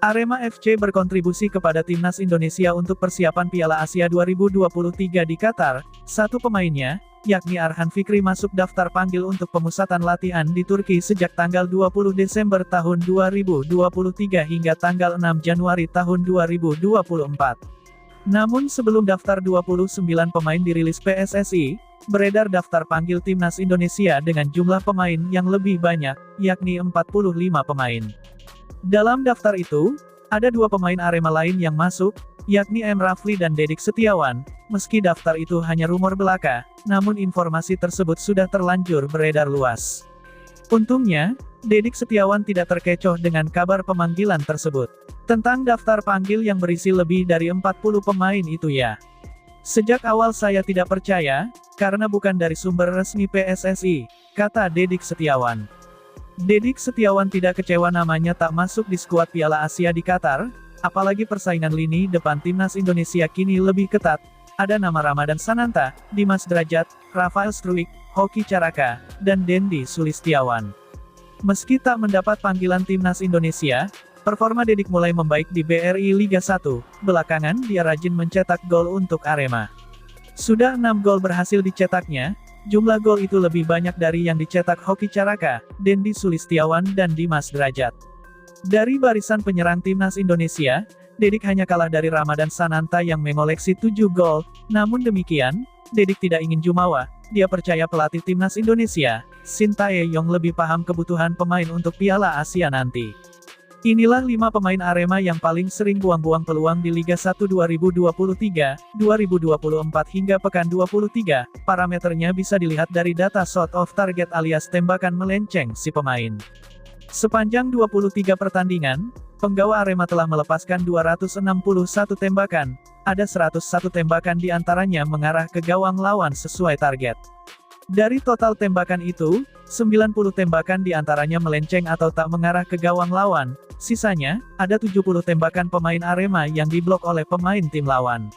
Arema FC berkontribusi kepada timnas Indonesia untuk persiapan Piala Asia 2023 di Qatar. Satu pemainnya, yakni Arhan Fikri masuk daftar panggil untuk pemusatan latihan di Turki sejak tanggal 20 Desember tahun 2023 hingga tanggal 6 Januari tahun 2024. Namun sebelum daftar 29 pemain dirilis PSSI, beredar daftar panggil timnas Indonesia dengan jumlah pemain yang lebih banyak, yakni 45 pemain. Dalam daftar itu, ada dua pemain Arema lain yang masuk, yakni M. Rafli dan Dedik Setiawan. Meski daftar itu hanya rumor belaka, namun informasi tersebut sudah terlanjur beredar luas. Untungnya, Dedik Setiawan tidak terkecoh dengan kabar pemanggilan tersebut. Tentang daftar panggil yang berisi lebih dari 40 pemain itu ya. Sejak awal saya tidak percaya, karena bukan dari sumber resmi PSSI, kata Dedik Setiawan. Dedik Setiawan tidak kecewa namanya tak masuk di skuad Piala Asia di Qatar, apalagi persaingan lini depan timnas Indonesia kini lebih ketat. Ada nama Ramadan Sananta, Dimas Drajat, Rafael Struik, Hoki Caraka, dan Dendi Sulistiawan. Meski tak mendapat panggilan timnas Indonesia, performa Dedik mulai membaik di BRI Liga 1. Belakangan dia rajin mencetak gol untuk Arema. Sudah 6 gol berhasil dicetaknya. Jumlah gol itu lebih banyak dari yang dicetak Hoki Caraka, Dendi Sulistiawan dan Dimas Drajat. Dari barisan penyerang timnas Indonesia, Dedik hanya kalah dari Ramadan Sananta yang mengoleksi 7 gol. Namun demikian, Dedik tidak ingin jumawa. Dia percaya pelatih timnas Indonesia, Shin Tae-yong lebih paham kebutuhan pemain untuk Piala Asia nanti. Inilah 5 pemain Arema yang paling sering buang-buang peluang di Liga 1 2023-2024 hingga pekan 23. Parameternya bisa dilihat dari data shot off target alias tembakan melenceng si pemain. Sepanjang 23 pertandingan, penggawa Arema telah melepaskan 261 tembakan. Ada 101 tembakan di antaranya mengarah ke gawang lawan sesuai target. Dari total tembakan itu, 90 tembakan di antaranya melenceng atau tak mengarah ke gawang lawan. Sisanya, ada 70 tembakan pemain Arema yang diblok oleh pemain tim lawan.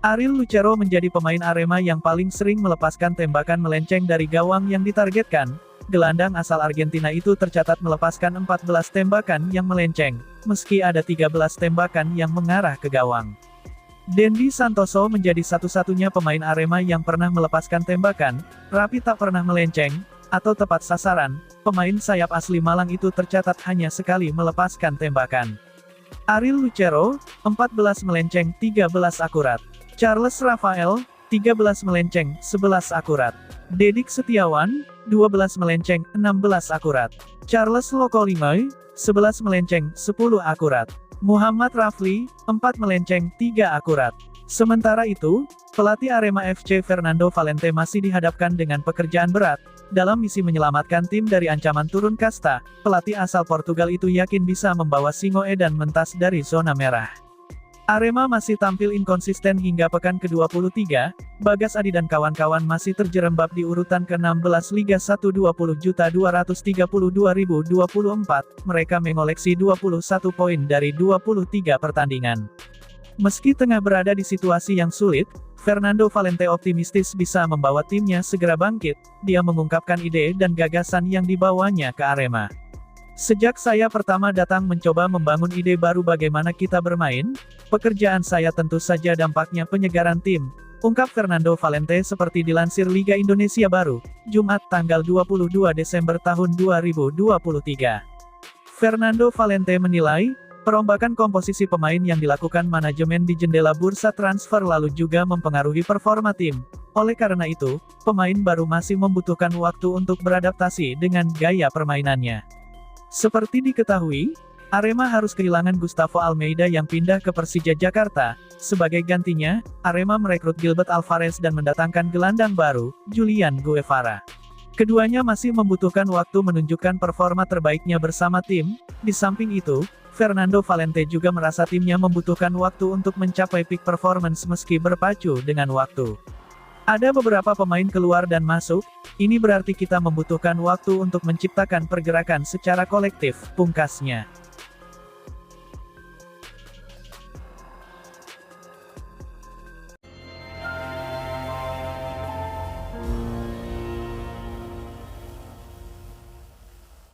Ariel Lucero menjadi pemain Arema yang paling sering melepaskan tembakan melenceng dari gawang yang ditargetkan. Gelandang asal Argentina itu tercatat melepaskan 14 tembakan yang melenceng, meski ada 13 tembakan yang mengarah ke gawang. Dendi Santoso menjadi satu-satunya pemain Arema yang pernah melepaskan tembakan, rapi tak pernah melenceng, atau tepat sasaran. Pemain sayap asli Malang itu tercatat hanya sekali melepaskan tembakan. Ariel Lucero, 14 melenceng, 13 akurat. Charles Rafael, 13 melenceng, 11 akurat. Dedik Setiawan, 12 melenceng, 16 akurat. Charles Lokolimoy, 11 melenceng, 10 akurat. Muhammad Rafli, 4 melenceng, 3 akurat. Sementara itu, pelatih Arema FC Fernando Valente masih dihadapkan dengan pekerjaan berat. Dalam misi menyelamatkan tim dari ancaman turun kasta, pelatih asal Portugal itu yakin bisa membawa Singo Edan mentas dari zona merah. Arema masih tampil inkonsisten hingga pekan ke-23, Bagas Adi dan kawan-kawan masih terjerembab di urutan ke-16 Liga 1 20.232.024, mereka mengoleksi 21 poin dari 23 pertandingan. Meski tengah berada di situasi yang sulit, Fernando Valente optimistis bisa membawa timnya segera bangkit. Dia mengungkapkan ide dan gagasan yang dibawanya ke Arema. Sejak saya pertama datang mencoba membangun ide baru bagaimana kita bermain, pekerjaan saya tentu saja dampaknya penyegaran tim, ungkap Fernando Valente seperti dilansir Liga Indonesia Baru, Jumat tanggal 22 Desember tahun 2023. Fernando Valente menilai, perombakan komposisi pemain yang dilakukan manajemen di jendela bursa transfer lalu juga mempengaruhi performa tim. Oleh karena itu, pemain baru masih membutuhkan waktu untuk beradaptasi dengan gaya permainannya. Seperti diketahui, Arema harus kehilangan Gustavo Almeida yang pindah ke Persija Jakarta. Sebagai gantinya, Arema merekrut Gilbert Alvarez dan mendatangkan gelandang baru, Julian Guevara. Keduanya masih membutuhkan waktu menunjukkan performa terbaiknya bersama tim. Di samping itu, Fernando Valente juga merasa timnya membutuhkan waktu untuk mencapai peak performance meski berpacu dengan waktu. Ada beberapa pemain keluar dan masuk, ini berarti kita membutuhkan waktu untuk menciptakan pergerakan secara kolektif, pungkasnya.